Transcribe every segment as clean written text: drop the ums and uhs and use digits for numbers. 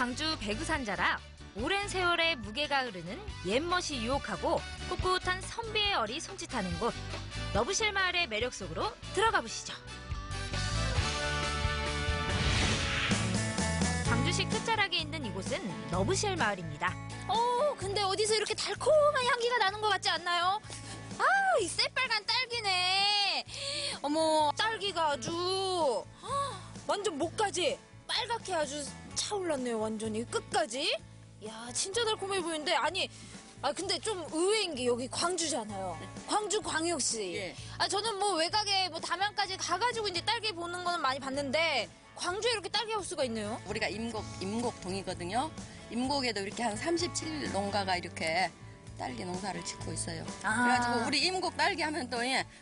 광주 백두산자라 오랜 세월의 무게가 흐르는 옛멋이 유혹하고 꿋꿋한 선비의 얼이 손짓하는 곳. 너부실 마을의 매력 속으로 들어가 보시죠. 광주시 끝자락에 있는 이곳은 너부실 마을입니다. 근데 어디서 이렇게 달콤한 향기가 나는 것 같지 않나요? 이 새빨간 딸기네. 어머, 딸기가 아주 완전 목까지 빨갛게 아주 차올랐네요. 완전히 끝까지. 야, 진짜 달콤해 보이는데 근데 좀 의외인 게 여기 광주잖아요. 광주 광역시. 예. 저는 뭐 외곽에 담양까지 가가지고 이제 딸기 보는 거는 많이 봤는데 광주에 이렇게 딸기 하우스가 있네요. 우리가 임곡동이거든요. 임곡에도 이렇게 한 37농가가 이렇게 딸기 농사를 짓고 있어요. 그래가지고 우리 임곡 딸기 하면 또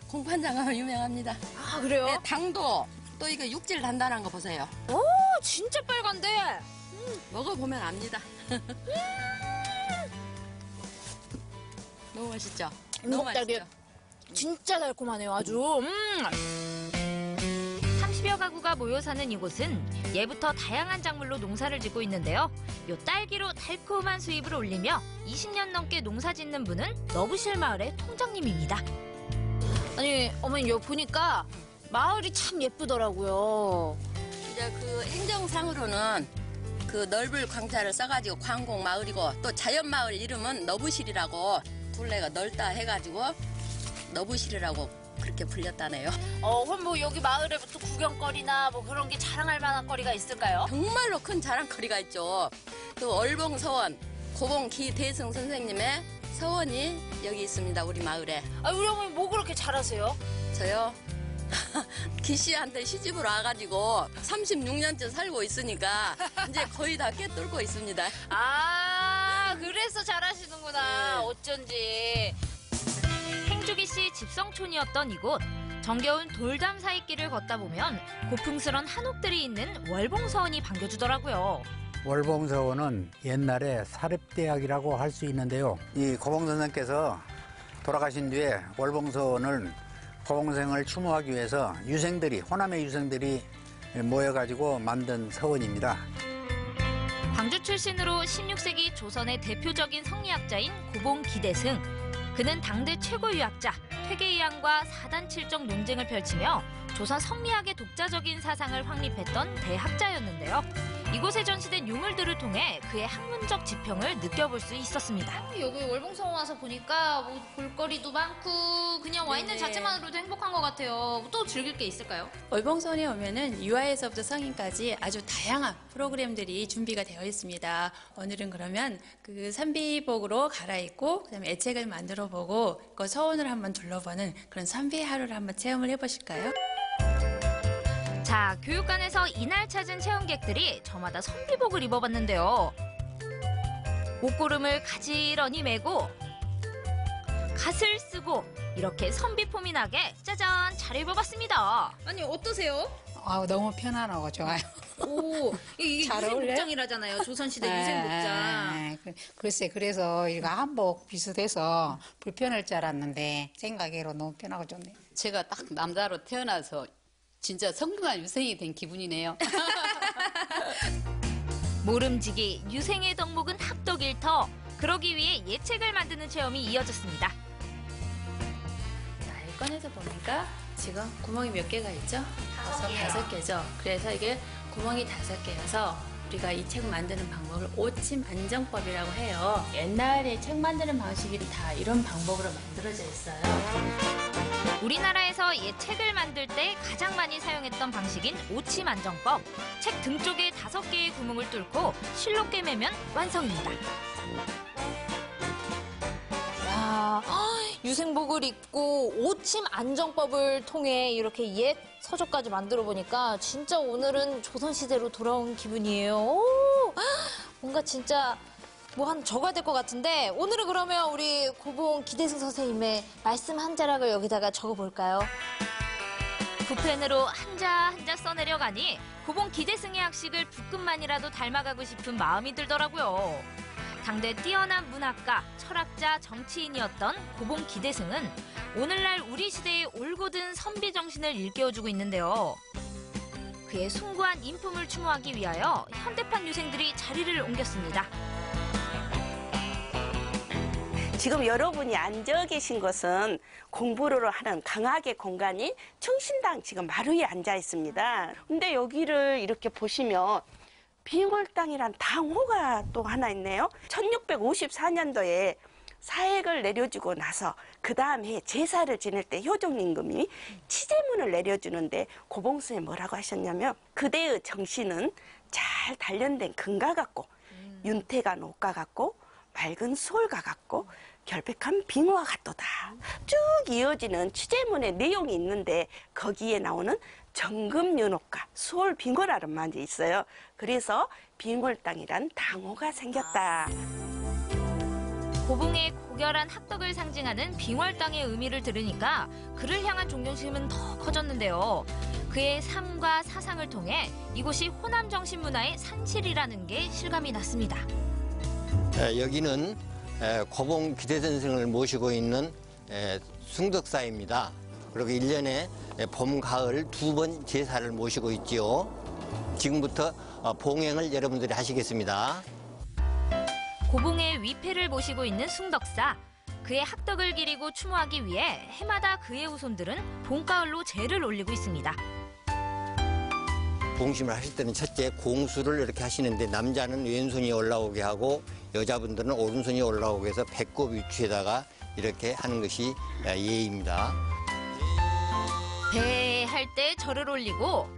공판장 하면 유명합니다. 그래요? 네, 당도 또 이거 육질 단단한 거 보세요. 오, 진짜 빨간데. 먹어보면 압니다. 너무 맛있죠? 너무 임곡 딸기 맛있죠? 진짜 달콤하네요. 아주. 30여 가구가 모여 사는 이곳은 예부터 다양한 작물로 농사를 짓고 있는데요. 요 딸기로 달콤한 수입을 올리며 20년 넘게 농사 짓는 분은 너부실 마을의 통장님입니다. 아니, 어머니 여기 보니까 마을이 참 예쁘더라고요. 이제 그 행정상으로는 그 넓을 광자를 써가지고 광곡 마을이고 또 자연마을 이름은 너부실이라고 둘레가 넓다 해가지고 너부실이라고 그렇게 불렸다네요. 그럼 뭐 여기 마을에부터 구경거리나 뭐 그런 게 자랑할 만한 거리가 있을까요? 정말로 큰 자랑거리가 있죠. 그 얼봉서원 고봉 기대승 선생님의 서원이 여기 있습니다. 우리 마을에. 우리 어머니 뭐 그렇게 잘하세요? 저요? 기씨한테 시집을 와가지고 36년째 살고 있으니까 이제 거의 다 꿰뚫고 있습니다. 그래서 잘하시는구나. 네. 어쩐지. 행주기 씨 집성촌이었던 이곳. 정겨운 돌담 사이길을 걷다 보면 고풍스런 한옥들이 있는 월봉서원이 반겨주더라고요. 월봉서원은 옛날에 사립대학이라고 할 수 있는데요. 이 고봉 선생께서 돌아가신 뒤에 월봉서원을 고봉생을 추모하기 위해서 호남의 유생들이 모여가지고 만든 서원입니다. 광주 출신으로 16세기 조선의 대표적인 성리학자인 고봉 기대승. 그는 당대 최고 유학자 퇴계이항과 사단칠정 논쟁을 펼치며 조선 성리학의 독자적인 사상을 확립했던 대학자였는데요. 이곳에 전시된 유물들을 통해 그의 학문적 지평을 느껴볼 수 있었습니다. 여기 월봉서원 와서 보니까 뭐 볼거리도 많고 그냥 와 있는 자체만으로도 행복한 것 같아요. 또 즐길 게 있을까요? 월봉서원에 오면은 유아에서부터 성인까지 아주 다양한 프로그램들이 준비가 되어 있습니다. 오늘은 그러면 그 선비복으로 갈아입고 그다음에 애책을 만들어 보고 그 서원을 한번 둘러보는 그런 선비 하루를 한번 체험을 해보실까요? 자, 교육관에서 이날 찾은 체험객들이 저마다 선비복을 입어봤는데요. 옷고름을 가지런히 메고 갓을 쓰고 이렇게 선비폼이 나게 짜잔 잘 입어봤습니다. 아니, 어떠세요? 너무 편안하고 좋아요. 이게 잘 어울려요? 유생복장이라잖아요. 조선시대 유생복장. 글쎄, 그래서 이거 한복 비슷해서 불편할 줄 알았는데 생각외로 너무 편하고 좋네요. 제가 딱 남자로 태어나서 진짜 성공한 유생이 된 기분이네요. 모름지기 유생의 덕목은 합덕일터. 그러기 위해 예책을 만드는 체험이 이어졌습니다. 자, 이 꺼내서 보니까 지금 구멍이 몇 개가 있죠? 다섯 개죠. 그래서 이게 구멍이 5개여서 우리가 이 책 만드는 방법을 오침 안정법이라고 해요. 옛날에 책 만드는 방식이 다 이런 방법으로 만들어져 있어요. 우리나라에서 옛 책을 만들 때 가장 많이 사용했던 방식인 오침 안정법. 책 등 쪽에 5개의 구멍을 뚫고 실로 꿰매면 완성입니다. 유생복을 입고 오침 안정법을 통해 이렇게 옛 서적까지 만들어 보니까 진짜 오늘은 조선시대로 돌아온 기분이에요. 뭔가 진짜 뭐 한 적어야 될 것 같은데 오늘은 그러면 우리 고봉 기대승 선생님의 말씀 한 자락을 여기다가 적어볼까요? 붓펜으로 한자 한자 써내려가니 고봉 기대승의 학식을 붓끝만이라도 닮아가고 싶은 마음이 들더라고요. 당대 뛰어난 문학가, 철학자, 정치인이었던 고봉 기대승은 오늘날 우리 시대의 올곧은 선비 정신을 일깨워주고 있는데요. 그의 숭고한 인품을 추모하기 위하여 현대판 유생들이 자리를 옮겼습니다. 지금 여러분이 앉아 계신 것은 공부를 하는 강학의 공간이 충신당 지금 마루에 앉아 있습니다. 근데 여기를 이렇게 보시면 빙월당이란 당호가 또 하나 있네요. 1654년도에 사액을 내려주고 나서 그 다음에 제사를 지낼 때 효종임금이 치제문을 내려주는데 고봉수에 뭐라고 하셨냐면 그대의 정신은 잘 단련된 금과 같고 윤태가 녹과 같고 맑은 수월과 같고 결백한 빙어와 같도다. 쭉 이어지는 취재문의 내용이 있는데 거기에 나오는 정금윤옥과 수월 빙어라는 말이 있어요. 그래서 빙월당이란 당호가 생겼다. 고봉의 고결한 학덕을 상징하는 빙월당의 의미를 들으니까 그를 향한 존경심은 더 커졌는데요. 그의 삶과 사상을 통해 이곳이 호남 정신 문화의 산실이라는 게 실감이 났습니다. 여기는 고봉 기대선생을 모시고 있는 숭덕사입니다. 그리고 1년에 봄, 가을 2번 제사를 모시고 있지요. 지금부터 봉행을 여러분들이 하시겠습니다. 고봉의 위패를 모시고 있는 숭덕사. 그의 학덕을 기리고 추모하기 위해 해마다 그의 후손들은 봄가을로 제를 올리고 있습니다. 봉심을 하실 때는 첫째 공수를 이렇게 하시는데 남자는 왼손이 올라오게 하고 여자분들은 오른손이 올라오게 해서 배꼽 위치에다가 이렇게 하는 것이 예의입니다. 배 할 때 절을 올리고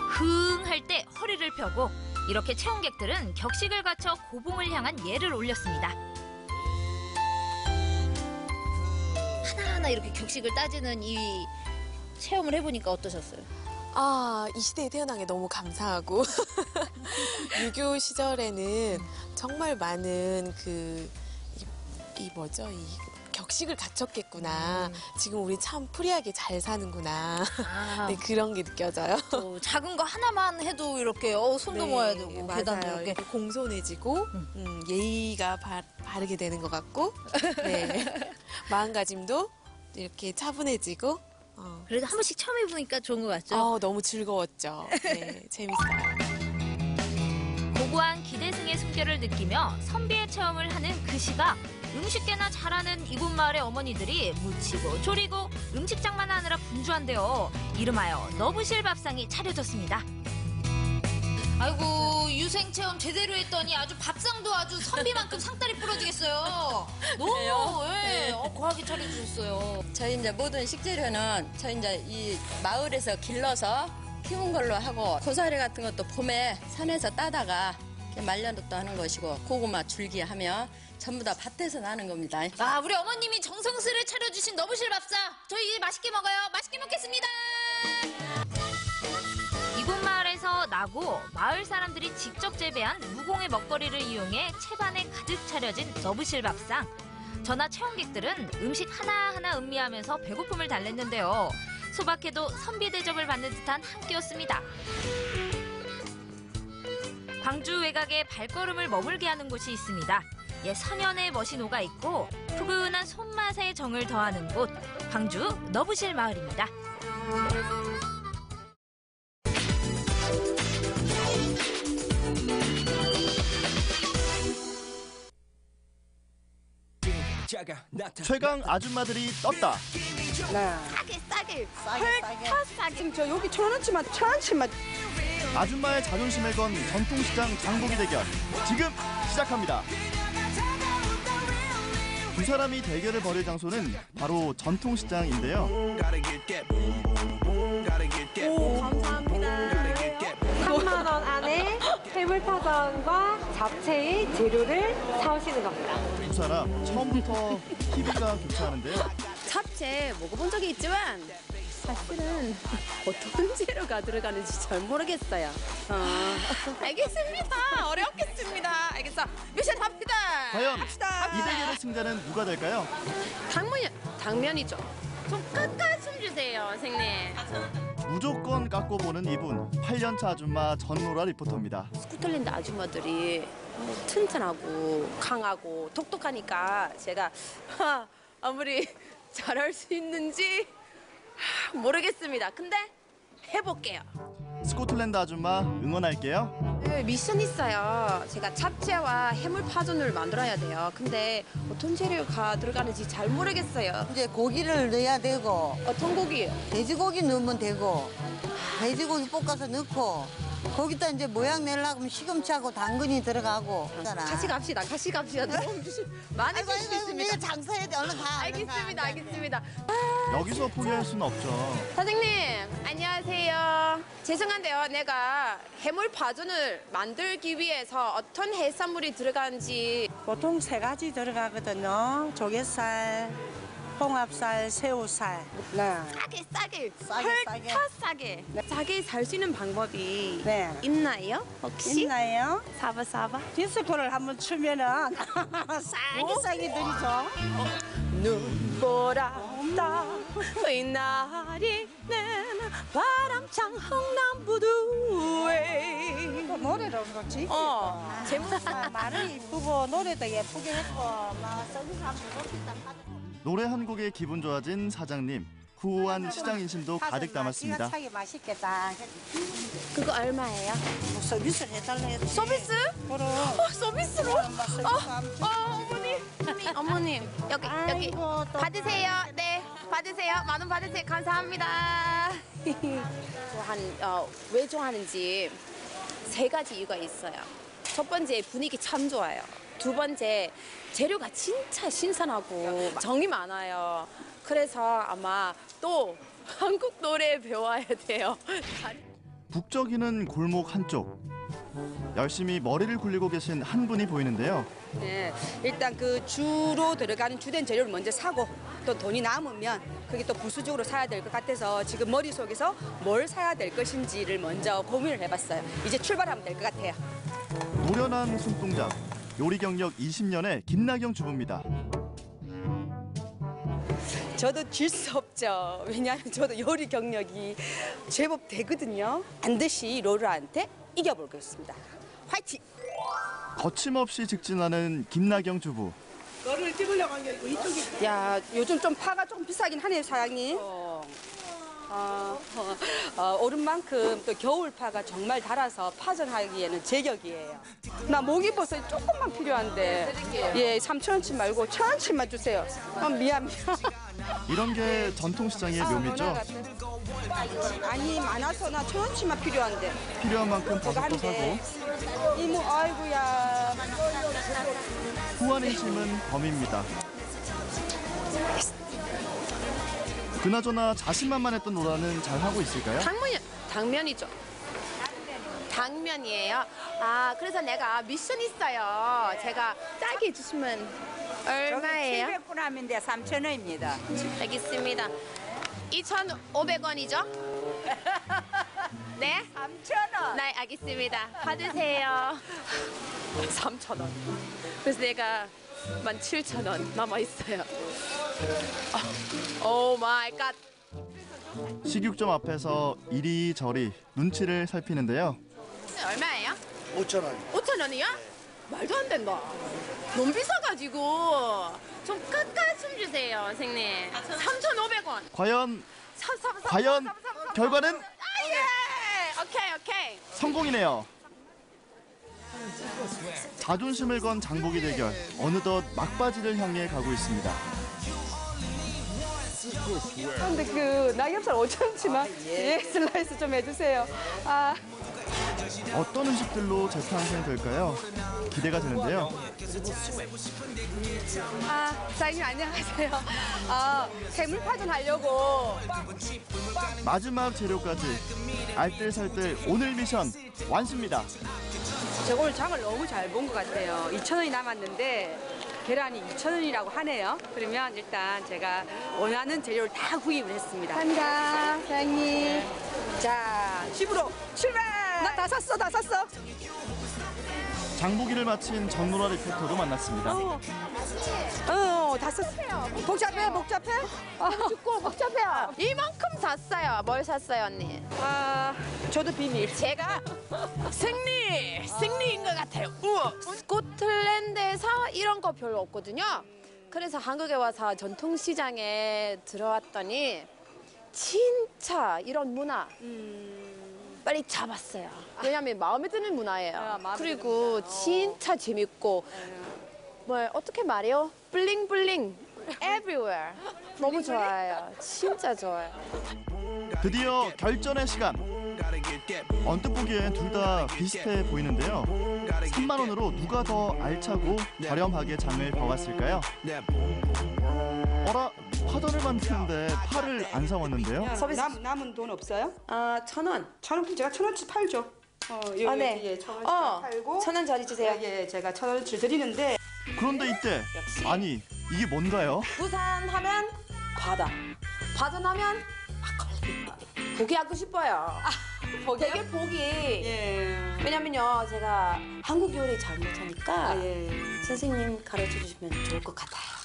흥 할 때 허리를 펴고 이렇게 체험객들은 격식을 갖춰 고봉을 향한 예를 올렸습니다. 하나하나 이렇게 격식을 따지는 이 체험을 해보니까 어떠셨어요? 이 시대에 태어난 게 너무 감사하고 유교 시절에는 정말 많은 이 격식을 갖췄겠구나. 지금 우리 참 프리하게 잘 사는구나. 네, 그런 게 느껴져요. 작은 거 하나만 해도 이렇게 손도 모아야 되고 계단도 맞아요. 이렇게 공손해지고 예의가 바르게 되는 것 같고 네. 마음가짐도 이렇게 차분해지고 그래도 한 번씩 처음 해보니까 좋은 것 같죠? 너무 즐거웠죠. 네, 재밌어요. 고고한 기대승의 숨결을 느끼며 선비의 체험을 하는 그 시각 음식계나 잘하는 이곳 마을의 어머니들이 무치고 조리고 음식장만 하느라 분주한데요. 이름하여 너부실 밥상이 차려졌습니다. 아이고 유생 체험 제대로 했더니 아주 밥상도 아주 선비만큼 상다리 부러지겠어요. 너무 거하게 차려주셨어요. 저희 이제 모든 식재료는 저희 이제 이 마을에서 길러서 키운 걸로 하고 고사리 같은 것도 봄에 산에서 따다가 이렇게 말려놓도 하는 것이고 고구마 줄기 하면 전부 다 밭에서 나는 겁니다. 우리 어머님이 정성스레 차려주신 너부실 밥상 저희 이제 맛있게 먹어요. 맛있게 먹겠습니다. 이곳 마을에서 나고 마을 사람들이 직접 재배한 무공의 먹거리를 이용해 채반에 가득 차려진 너부실 밥상. 저나 체험객들은 음식 하나하나 음미하면서 배고픔을 달랬는데요. 소박해도 선비 대접을 받는 듯한 한 끼였습니다. 광주 외곽에 발걸음을 머물게 하는 곳이 있습니다. 옛 선연의 멋이 녹아있고 푸근한 손맛의 정을 더하는 곳, 광주 너부실 마을입니다. 최강 아줌마들이 떴다. 싸게. 지금 저 여기 1,000원치만 1,000원치만. 아줌마의 자존심을 건 전통시장 장보기 대결 지금 시작합니다. 두 사람이 대결을 벌일 장소는 바로 전통시장인데요. 오, 감사합니다. 3만 원 안에 해물파전과 잡채의 재료를 사오시는 겁니다. 두 사람 처음부터 TV가 교차하는데요. 잡채 먹어본 적이 있지만 사실은 어떤 재료가 들어가는지 잘 모르겠어요. 알겠습니다. 어렵겠습니다. 알겠어. 미션 합시다. 과연 합시다. 이 대결의 승자는 누가 될까요? 당면이죠. 좀 깎아 좀 주세요, 선생님. 무조건 깎고 보는 이분, 8년차 아줌마 전노라 리포터입니다. 스코틀랜드 아줌마들이 튼튼하고 강하고 똑똑하니까 제가 아무리 잘할 수 있는지 모르겠습니다. 근데 해볼게요. 스코틀랜드 아줌마 응원할게요. 네, 미션 있어요. 제가 잡채와 해물 파전을 만들어야 돼요. 근데 어떤 재료가 들어가는지 잘 모르겠어요. 이제 고기를 넣어야 되고 어떤 고기요? 돼지고기 넣으면 되고 돼지고기 볶아서 넣고 거기다 이제 모양 내려고 하면 시금치하고 당근이 들어가고 같이 갑시다. 너무 많이 아이고, 줄수 아이고, 있습니다. 내가 장사해야 돼. 얼른 가. 알겠습니다. 여기서 포기할 수는 없죠. 사장님, 안녕하세요. 죄송한데요. 내가 해물 파전을 만들기 위해서 어떤 해산물이 들어가는지. 보통 3가지 들어가거든요. 조갯살, 홍합살, 새우살. 네. 싸게. 싸게. 싸게. 싸게 살 수 있는 방법이 네. 있나요? 혹시? 있나요? 사바. 디스코를 한번 추면은 싸게 드리죠. 눈보라 이날이는 바람창 흥남부두에 노래를 그렇지. 제목 말은 이쁘고 노래도 예쁘게 했고 막 서비스 한번 좋겠다. 노래 한 곡에 기분 좋아진 사장님. 후한 시장 인심도 가득 담았습니다. 기가 차게 맛있겠다. 그거 얼마예요? 뭐 서비스를 해달라 했지. 서비스? 그럼. 서비스로? 어머님 여기 받으세요. 네, 받으세요. 10,000원 받으세요. 감사합니다. 왜 좋아하는지 3가지 이유가 있어요. 첫 번째, 분위기 참 좋아요. 두 번째, 재료가 진짜 신선하고 정이 많아요. 그래서 아마 또 한국 노래 배워야 돼요. 북적이는 골목 한쪽. 열심히 머리를 굴리고 계신 한 분이 보이는데요. 네, 일단 그 주로 들어가는 주된 재료를 먼저 사고 또 돈이 남으면 그게 또 부수적으로 사야 될 것 같아서 지금 머릿속에서 뭘 사야 될 것인지를 먼저 고민을 해봤어요. 이제 출발하면 될 것 같아요. 노련한 손동작. 요리 경력 20년의 김나경 주부입니다. 저도 질 수 없죠. 왜냐하면 저도 요리 경력이 제법 되거든요. 반드시 로라한테 이겨보겠습니다. 화이팅! 거침없이 직진하는 김나경 주부. 너를 찍으려고 한 게 이쪽이. 야, 요즘 좀 파가 좀 비싸긴 하네요, 사장님. 오른 만큼 또 겨울파가 정말 달아서 파전하기에는 제격이에요. 나 목이버섯이 조금만 필요한데 예, 3,000원치 말고 1,000원치만 주세요. 미안. 이런 게 전통시장의 묘미죠. 아니 많아서 나 1,000원치만 필요한데. 필요한 만큼 버섯도 사고. 이모 아이고야. 후한 인심은 범입니다. 그나저나 자신만만했던 노라는 잘하고 있을까요? 당면이죠. 당면이에요. 아, 그래서 내가 미션 있어요. 제가 싸게 해주시면 얼마예요? 700g인데 3,000원입니다. 알겠습니다. 2,500원이죠? 네? 3,000원. 네, 알겠습니다. 받으세요. 3,000원. 그래서 내가 17,000원 남아있어요. 오 마이 갓. 식육점 앞에서 이리저리 눈치를 살피는데요. 얼마예요? 5,000원. 5,000원이요? 말도 안 된다. 너무 비싸가지고 좀 깎아 좀 주세요, 선생님. 3,500원. 과연 결과는 예! 오케이. 성공이네요. 자존심을 건 장보기 대결. 어느덧 막바지를 향해 가고 있습니다. 근데 그 낙엽살 5,000원치만 예, 슬라이스 좀 해주세요. 어떤 음식들로 재탄생될까요? 기대가 되는데요. 사장님 안녕하세요. 해물파전 하려고. 마지막 재료까지 알뜰살뜰 오늘 미션 완수입니다. 제가 오늘 장을 너무 잘 본 것 같아요. 2,000원이 남았는데 계란이 2,000원이라고 하네요. 그러면 일단 제가 원하는 재료를 다 구입을 했습니다. 감사합니다, 사장님. 자, 집으로 출발! 나 다 샀어. 장보기를 마친 정노라 리포터도 만났습니다. 다 샀어요. 복잡해? 죽고 복잡해요. 이만큼 샀어요. 뭘 샀어요, 언니? 저도 비밀. 제가 승리인 것 같아요. 우와. 스코틀랜드에서 이런 거 별로 없거든요. 그래서 한국에 와서 전통시장에 들어왔더니 진짜 이런 문화 빨리 잡았어요. 왜냐하면 마음에 드는 문화예요. 그리고 진짜 재밌고 뭐 어떻게 말해요? 블링블링 everywhere. 너무 좋아요. 진짜 좋아요. 드디어 결전의 시간. 언뜻 보기엔 둘 다 비슷해 보이는데요. 3만 원으로 누가 더 알차고 저렴하게 장을 봐왔을까요? 어라, 파전을 만드는데 파를 안 사왔는데요? 서비스 남은 돈 없어요? 아, 1,000원. 1,000원 제가 1,000원치 팔죠. 아, 네. 예, 1,000원치 팔고 1,000원짜리 주세요. 예, 제가 1,000원치 드리는데. 그런데 이때 아니 이게 뭔가요? 부산 하면 바다. 바다 하면 막걸리. 포기하고 싶어요. 되게 포기. 예. 왜냐면요, 제가 한국 요리 잘 못하니까 선생님 가르쳐 주시면 좋을 것 같아요.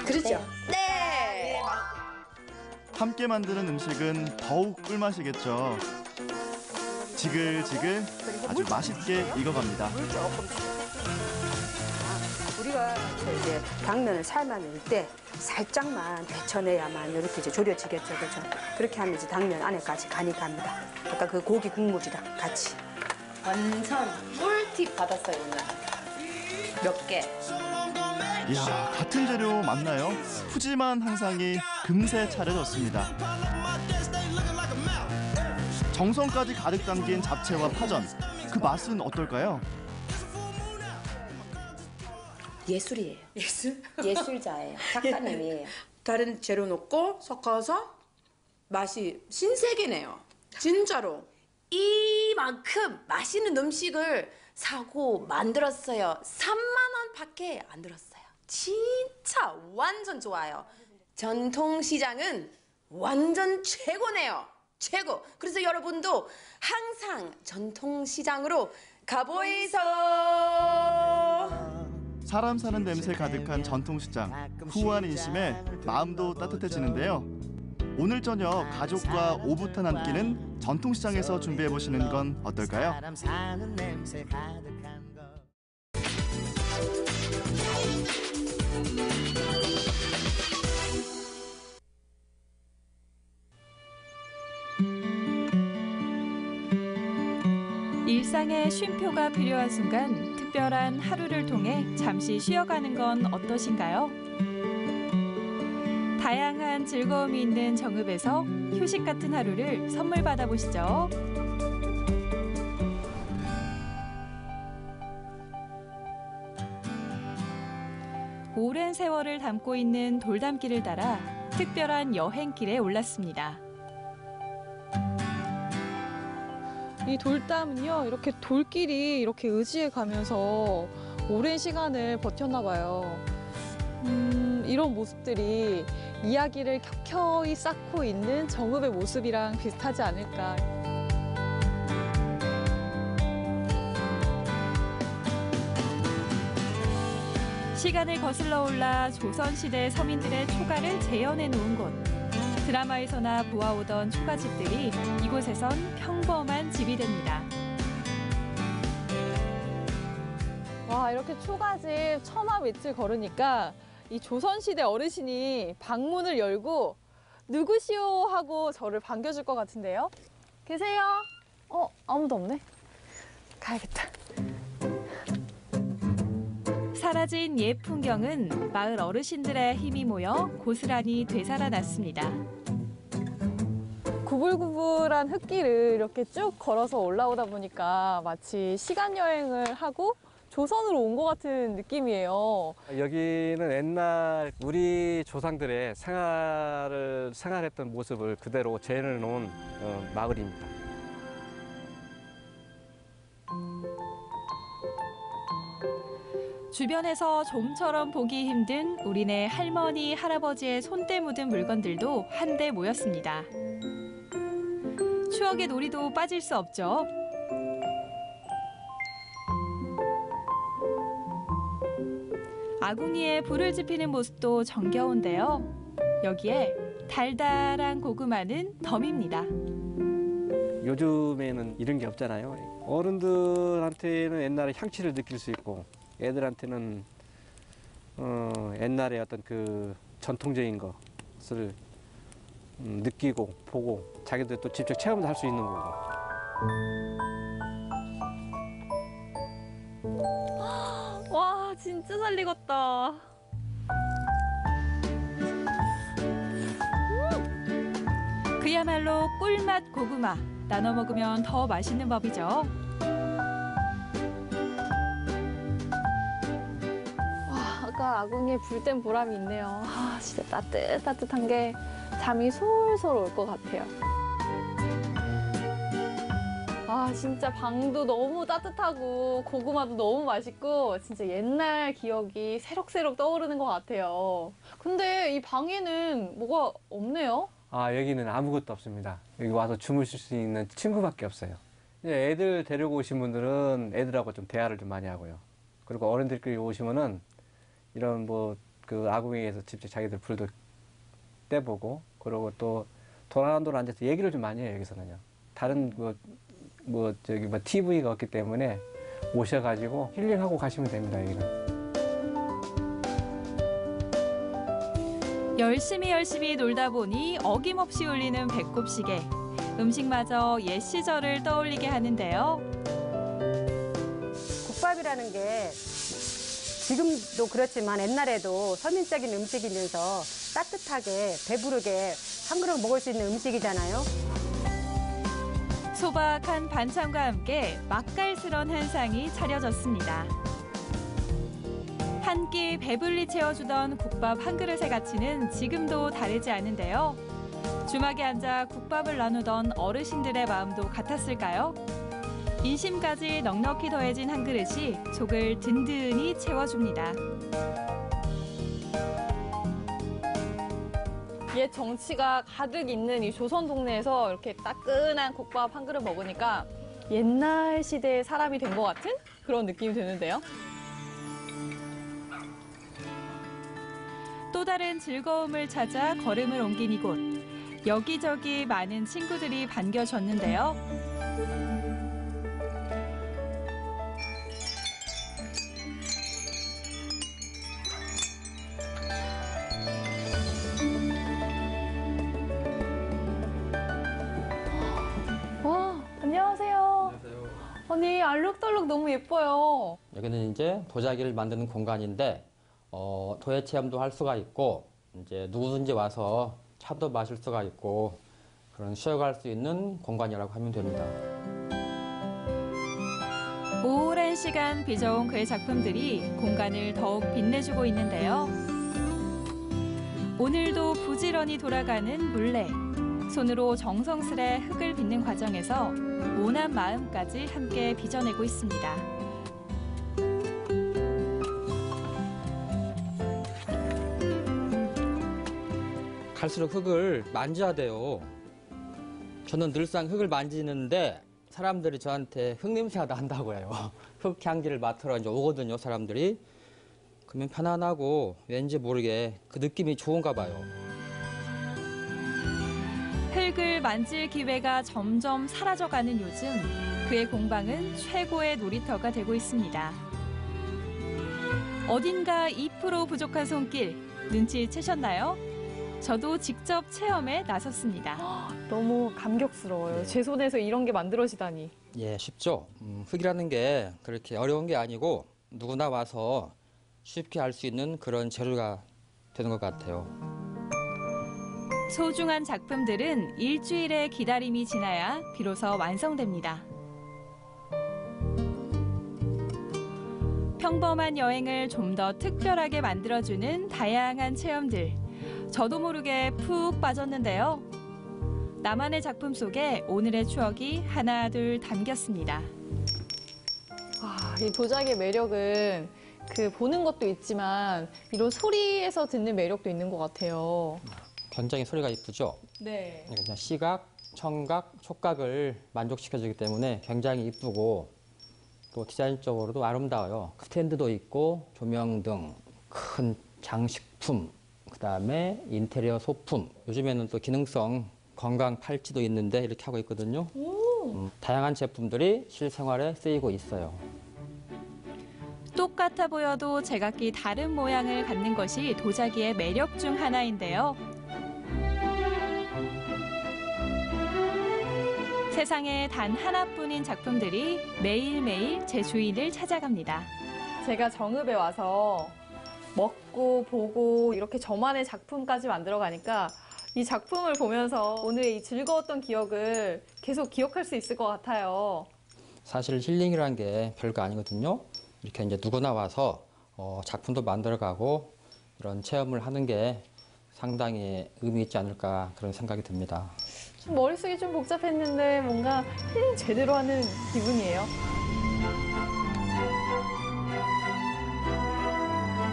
그렇죠? 네. 함께 만드는 음식은 더욱 꿀맛이겠죠. 지글지글 아주 맛있게 익어갑니다. 우리가 이제 당면을 삶아낼 때 살짝만 데쳐내야만 이렇게 이제 졸여지겠죠, 그렇죠? 그렇게 하면 이제 당면 안에까지 간이 갑니다. 아까 그 고기 국물이랑 같이. 완전 꿀팁 받았어요 오늘. 몇 개. 이야, 같은 재료 맞나요? 푸짐한 한상이 금세 차려졌습니다. 정성까지 가득 담긴 잡채와 파전. 그 맛은 어떨까요? 예술이에요. 예술? 예술자예요. 작가님이에요. 다른 재료 넣고 섞어서 맛이 신세계네요. 진짜로. 이만큼 맛있는 음식을 사고 만들었어요. 3만 원밖에 안 들었어요. 진짜 완전 좋아요. 전통시장은 완전 최고네요. 최고. 그래서 여러분도 항상 전통시장으로 가보이소. 사람 사는 냄새 가득한 전통시장. 후한 인심에 마음도 따뜻해지는데요. 오늘 저녁 가족과 오붓한 한 끼는 전통시장에서 준비해보시는 건 어떨까요? 일상의 쉼표가 필요한 순간 특별한 하루를 통해 잠시 쉬어가는 건 어떠신가요? 다양한 즐거움이 있는 정읍에서 휴식 같은 하루를 선물 받아보시죠. 오랜 세월을 담고 있는 돌담길을 따라 특별한 여행길에 올랐습니다. 이 돌담은요, 이렇게 돌길이 이렇게 의지해 가면서 오랜 시간을 버텼나 봐요. 이런 모습들이 이야기를 켜켜이 쌓고 있는 정읍의 모습이랑 비슷하지 않을까. 시간을 거슬러 올라 조선시대 서민들의 초가를 재현해 놓은 곳. 드라마에서나 보아오던 초가집들이 이곳에선 평범한 집이 됩니다. 와, 이렇게 초가집 처마 밑을 걸으니까 이 조선시대 어르신이 방문을 열고 누구시오 하고 저를 반겨줄 것 같은데요. 계세요? 아무도 없네. 가야겠다. 사라진 옛 풍경은 마을 어르신들의 힘이 모여 고스란히 되살아났습니다. 구불구불한 흙길을 이렇게 쭉 걸어서 올라오다 보니까 마치 시간 여행을 하고 조선으로 온 것 같은 느낌이에요. 여기는 옛날 우리 조상들의 생활했던 모습을 그대로 재현해 놓은 마을입니다. 주변에서 좀처럼 보기 힘든 우리네 할머니, 할아버지의 손때 묻은 물건들도 한데 모였습니다. 추억의 놀이도 빠질 수 없죠. 아궁이에 불을 지피는 모습도 정겨운데요. 여기에 달달한 고구마는 덤입니다. 요즘에는 이런 게 없잖아요. 어른들한테는 옛날에 향취를 느낄 수 있고 애들한테는 옛날에 어떤 그 전통적인 것을 느끼고 보고 자기들 또 직접 체험도 할 수 있는 거고. 와, 진짜 잘 익었다. 그야말로 꿀맛 고구마. 나눠 먹으면 더 맛있는 법이죠. 와, 아까 아궁이에 불 땐 보람이 있네요. 아, 진짜 따뜻한 게 잠이 솔솔 올 것 같아요. 아, 진짜 방도 너무 따뜻하고 고구마도 너무 맛있고 진짜 옛날 기억이 새록새록 떠오르는 것 같아요. 근데 이 방에는 뭐가 없네요? 아, 여기는 아무것도 없습니다. 여기 와서 주무실 수 있는 친구밖에 없어요. 애들 데리고 오신 분들은 애들하고 좀 대화를 좀 많이 하고요. 그리고 어른들끼리 오시면은 이런 그 아궁이에서 직접 자기들 불도 떼보고, 그리고 또 도란도란 앉아서 얘기를 좀 많이 해요, 여기서는요. 다른 TV가 없기 때문에 오셔가지고 힐링하고 가시면 됩니다, 여기는. 열심히 놀다 보니 어김없이 울리는 배꼽시계. 음식마저 옛 시절을 떠올리게 하는데요. 국밥이라는 게 지금도 그렇지만 옛날에도 서민적인 음식이면서 따뜻하게 배부르게 한 그릇 먹을 수 있는 음식이잖아요. 소박한 반찬과 함께 맛깔스런 한상이 차려졌습니다. 한 끼 배불리 채워주던 국밥 한 그릇의 가치는 지금도 다르지 않은데요. 주막에 앉아 국밥을 나누던 어르신들의 마음도 같았을까요? 인심까지 넉넉히 더해진 한 그릇이 속을 든든히 채워줍니다. 옛 정치가 가득 있는 이 조선 동네에서 이렇게 따끈한 국밥 한 그릇 먹으니까 옛날 시대의 사람이 된 것 같은 그런 느낌이 드는데요. 또 다른 즐거움을 찾아 걸음을 옮긴 이곳. 여기저기 많은 친구들이 반겨줬는데요. 와, 안녕하세요. 아니, 알록달록 너무 예뻐요. 여기는 이제 도자기를 만드는 공간인데 도예 체험도 할 수가 있고 이제 누구든지 와서 차도 마실 수가 있고 그런 쉬어갈 수 있는 공간이라고 하면 됩니다. 오랜 시간 빚어온 그의 작품들이 공간을 더욱 빛내주고 있는데요. 오늘도 부지런히 돌아가는 물레. 손으로 정성스레 흙을 빚는 과정에서 모난 마음까지 함께 빚어내고 있습니다. 갈수록 흙을 만져야 돼요. 저는 늘상 흙을 만지는데 사람들이 저한테 흙 냄새가 난다고 해요. 흙 향기를 맡으러 이제 오거든요, 사람들이. 그러면 편안하고 왠지 모르게 그 느낌이 좋은가 봐요. 흙을 만질 기회가 점점 사라져가는 요즘, 그의 공방은 최고의 놀이터가 되고 있습니다. 어딘가 2% 부족한 손길, 눈치채셨나요? 저도 직접 체험에 나섰습니다. 너무 감격스러워요. 제 손에서 이런 게 만들어지다니. 예, 쉽죠. 흙이라는 게 그렇게 어려운 게 아니고 누구나 와서 쉽게 할 수 있는 그런 재료가 되는 것 같아요. 소중한 작품들은 일주일의 기다림이 지나야 비로소 완성됩니다. 평범한 여행을 좀 더 특별하게 만들어주는 다양한 체험들. 저도 모르게 푹 빠졌는데요. 나만의 작품 속에 오늘의 추억이 하나둘 담겼습니다. 와, 이 도자기의 매력은 그 보는 것도 있지만 이런 소리에서 듣는 매력도 있는 것 같아요. 굉장히 소리가 이쁘죠? 네. 그냥 시각, 청각, 촉각을 만족시켜주기 때문에 굉장히 이쁘고 또 디자인적으로도 아름다워요. 스탠드도 있고 조명 등 큰 장식품, 그다음에 인테리어 소품, 요즘에는 또 기능성 건강 팔찌도 있는데 이렇게 하고 있거든요. 다양한 제품들이 실생활에 쓰이고 있어요. 똑같아 보여도 제각기 다른 모양을 갖는 것이 도자기의 매력 중 하나인데요. 세상에 단 하나뿐인 작품들이 매일매일 제 주인을 찾아갑니다. 제가 정읍에 와서 먹고 보고 이렇게 저만의 작품까지 만들어 가니까 이 작품을 보면서 오늘의 이 즐거웠던 기억을 계속 기억할 수 있을 것 같아요. 사실 힐링이라는 게 별거 아니거든요. 이렇게 이제 누구나 와서 작품도 만들어가고 이런 체험을 하는 게 상당히 의미 있지 않을까 그런 생각이 듭니다. 좀 머릿속이 좀 복잡했는데 뭔가 힐링 제대로 하는 기분이에요.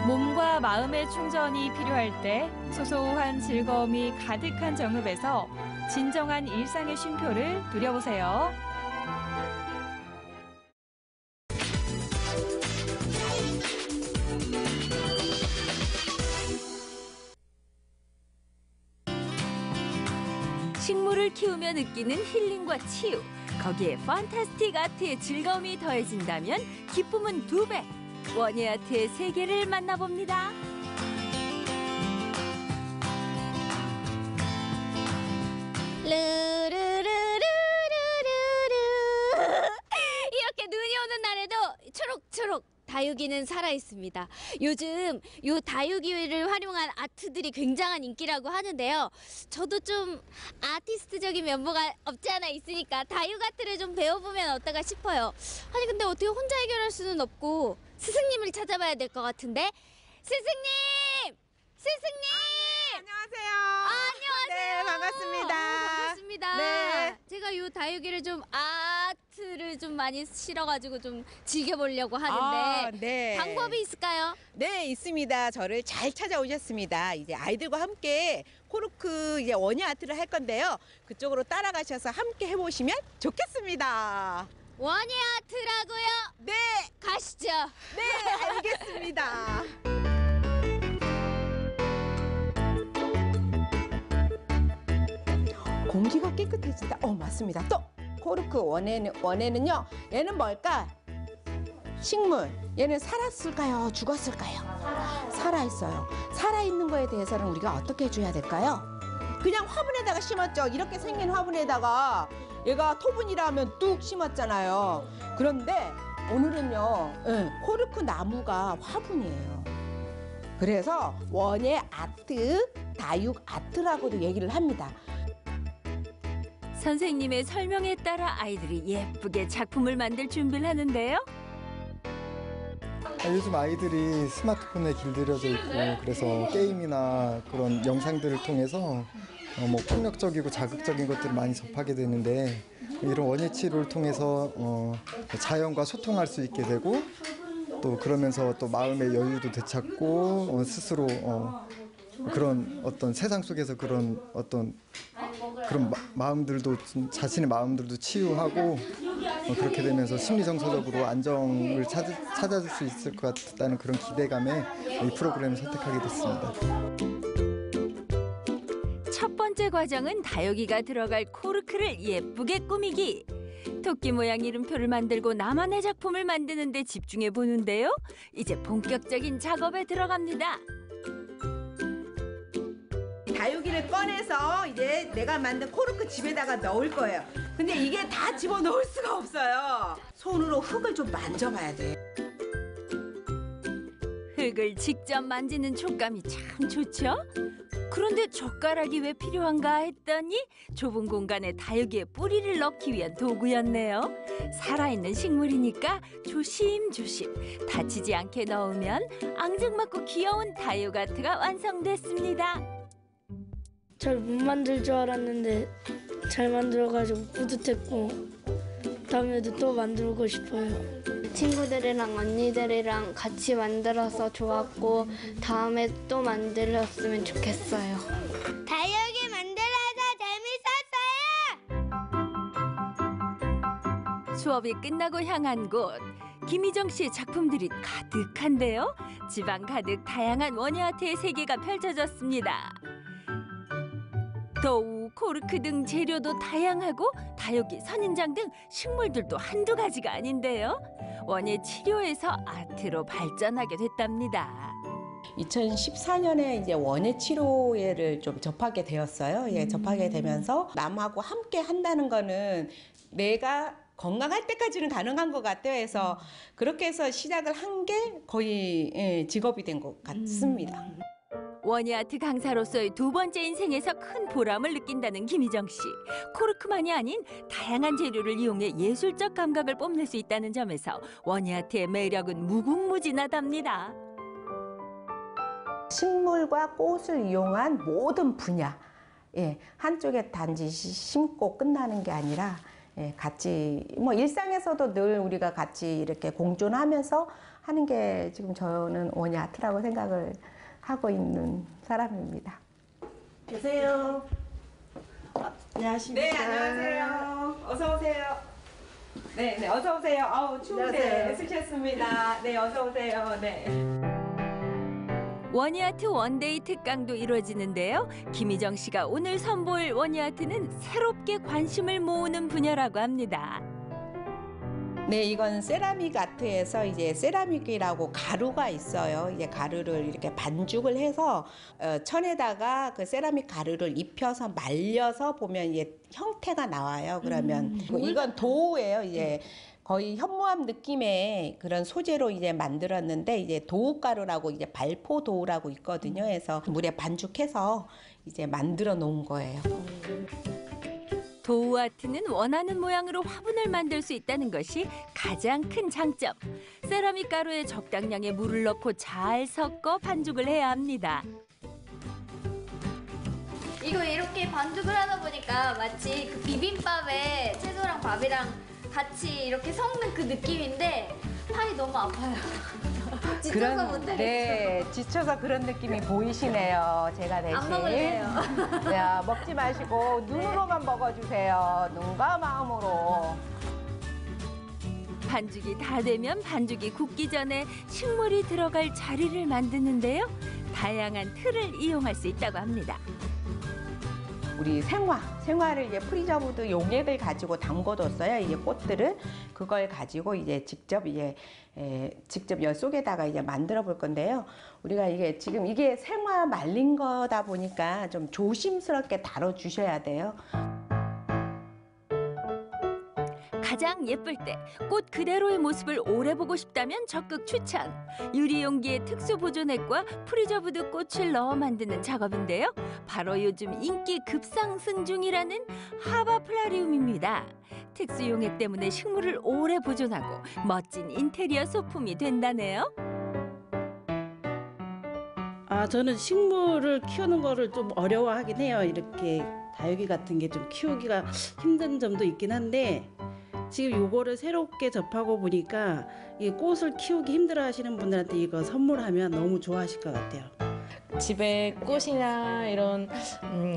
몸과 마음의 충전이 필요할 때 소소한 즐거움이 가득한 정읍에서 진정한 일상의 쉼표를 누려보세요. 식물을 키우며 느끼는 힐링과 치유, 거기에 판타스틱 아트의 즐거움이 더해진다면 기쁨은 2배. 원예 아트의 세계를 만나봅니다. 루루루루루루루 이렇게 눈이 오는 날에도 초록초록 다육이는 살아있습니다. 요즘 요 다육이를 활용한 아트들이 굉장한 인기라고 하는데요. 저도 좀 아티스트적인 면모가 없지 않아 있으니까 다육 아트를 좀 배워보면 어떨까 싶어요. 아니 근데 어떻게 혼자 해결할 수는 없고 스승님을 찾아봐야 될 것 같은데. 스승님! 스승님! 안녕하세요. 네, 반갑습니다. 반갑습니다. 네. 제가 요 다육이를 좀 아트를 좀 많이 실어가지고 좀 즐겨보려고 하는데 네. 방법이 있을까요? 네, 있습니다. 저를 잘 찾아오셨습니다. 이제 아이들과 함께 코르크 이제 원예 아트를 할 건데요. 그쪽으로 따라가셔서 함께 해보시면 좋겠습니다. 원예 아트라고요? 네. 가시죠. 네, 알겠습니다. 공기가 깨끗해진다. 맞습니다. 또 코르크 원예는요. 얘는 뭘까? 식물. 얘는 살았을까요? 죽었을까요? 살아있어요. 살아있는 거에 대해서는 우리가 어떻게 해줘야 될까요? 그냥 화분에다가 심었죠. 이렇게 생긴 화분에다가 얘가 토분이라면 뚝 심었잖아요. 그런데 오늘은요. 코르크 나무가 화분이에요. 그래서 원예 아트, 다육 아트라고도 얘기를 합니다. 선생님의 설명에 따라 아이들이 예쁘게 작품을 만들 준비를 하는데요. 요즘 아이들이 스마트폰에 길들여져 있고 그래서 게임이나 그런 영상들을 통해서 뭐 폭력적이고 자극적인 것들을 많이 접하게 되는데 이런 원예 치료를 통해서 자연과 소통할 수 있게 되고 또 그러면서 또 마음의 여유도 되찾고 스스로 그런 어떤 세상 속에서 그런 어떤 그런 마음들도 자신의 마음들도 치유하고 그렇게 되면서 심리정서적으로 안정을 찾아줄 수 있을 것 같다는 그런 기대감에 이 프로그램을 선택하게 됐습니다. 첫 번째 과정은 다육이가 들어갈 코르크를 예쁘게 꾸미기. 토끼 모양 이름표를 만들고 나만의 작품을 만드는 데 집중해 보는데요. 이제 본격적인 작업에 들어갑니다. 다육이를 꺼내서 이제 내가 만든 코르크 집에다가 넣을 거예요. 근데 이게 다 집어넣을 수가 없어요. 손으로 흙을 좀 만져봐야 돼. 흙을 직접 만지는 촉감이 참 좋죠? 그런데 젓가락이 왜 필요한가 했더니 좁은 공간에 다육이의 뿌리를 넣기 위한 도구였네요. 살아있는 식물이니까 조심조심 다치지 않게 넣으면 앙증맞고 귀여운 다육 아트가 완성됐습니다. 잘 못 만들 줄 알았는데 잘 만들어가지고 뿌듯했고 다음에도 또 만들고 싶어요. 친구들이랑 언니들이랑 같이 만들어서 좋았고 다음에 또 만들었으면 좋겠어요. 다육이 만들어서 재밌었어요. 수업이 끝나고 향한 곳. 김희정 씨의 작품들이 가득한데요. 지방 가득 다양한 원예 아트의 세계가 펼쳐졌습니다. 더욱 코르크 등 재료도 다양하고 다육이, 선인장 등 식물들도 한두 가지가 아닌데요. 원예 치료에서 아트로 발전하게 됐답니다. 2014년에 이제 원예 치료회를 좀 접하게 되었어요. 예, 접하게 되면서 남하고 함께 한다는 거는 내가 건강할 때까지는 가능한 것 같아요. 그래서 그렇게 해서 시작을 한 게 거의 직업이 된 것 같습니다. 원예아트 강사로서의 두 번째 인생에서 큰 보람을 느낀다는 김희정 씨. 코르크만이 아닌 다양한 재료를 이용해 예술적 감각을 뽐낼 수 있다는 점에서 원예아트의 매력은 무궁무진하답니다. 식물과 꽃을 이용한 모든 분야, 한쪽에 단지 심고 끝나는 게 아니라 같이 뭐 일상에서도 늘 우리가 같이 이렇게 공존하면서 하는 게 지금 저는 원예아트라고 생각을 하고 있는 사람입니다. 계세요. 안녕하십니까. 네, 안녕하세요. 어서 오세요. 네, 어서 오세요. 아우, 추운데 애쓰셨습니다. 네, 어서 오세요. 네. 원예아트 원데이 특강도 이루어지는데요. 김희정 씨가 오늘 선보일 원예아트는 새롭게 관심을 모으는 분야라고 합니다. 네, 이건 세라믹 아트에서 이제 세라믹이라고 가루가 있어요. 이제 가루를 이렇게 반죽을 해서 천에다가 그 세라믹 가루를 입혀서 말려서 보면 이제 형태가 나와요. 그러면 이건 도우예요. 이제 거의 현무암 느낌의 그런 소재로 이제 만들었는데 이제 도우가루라고 이제 발포 도우라고 있거든요. 그래서 물에 반죽해서 이제 만들어 놓은 거예요. 도우 아트는 원하는 모양으로 화분을 만들 수 있다는 것이 가장 큰 장점. 세라믹 가루에 적당량의 물을 넣고 잘 섞어 반죽을 해야 합니다. 이거 이렇게 반죽을 하다 보니까 마치 그 비빔밥에 채소랑 밥이랑 같이 이렇게 섞는 그 느낌인데 팔이 너무 아파요. 지쳐서 못하겠어요. 네, 지쳐서 그런 느낌이 보이시네요. 제가 대신. 안 먹을래요. 야, 먹지 마시고 눈으로만 먹어주세요. 눈과 마음으로. 반죽이 다 되면 반죽이 굳기 전에 식물이 들어갈 자리를 만드는데요. 다양한 틀을 이용할 수 있다고 합니다. 우리 생화를 이제 프리저브드 용액을 가지고 담궈뒀어요. 이제 꽃들을 그걸 가지고 이제 직접 열 속에다가 이제 만들어 볼 건데요. 우리가 이게 지금 이게 생화 말린 거다 보니까 좀 조심스럽게 다뤄 주셔야 돼요. 가장 예쁠 때 꽃 그대로의 모습을 오래 보고 싶다면 적극 추천. 유리 용기에 특수 보존액과 프리저브드 꽃을 넣어 만드는 작업인데요. 바로 요즘 인기 급상승 중이라는 하바플라리움입니다. 특수 용액 때문에 식물을 오래 보존하고 멋진 인테리어 소품이 된다네요. 저는 식물을 키우는 거를 좀 어려워하긴 해요. 이렇게 다육이 같은 게 좀 키우기가 힘든 점도 있긴 한데 지금 요거를 새롭게 접하고 보니까 이 꽃을 키우기 힘들어 하시는 분들한테 이거 선물하면 너무 좋아하실 것 같아요. 집에 꽃이나 이런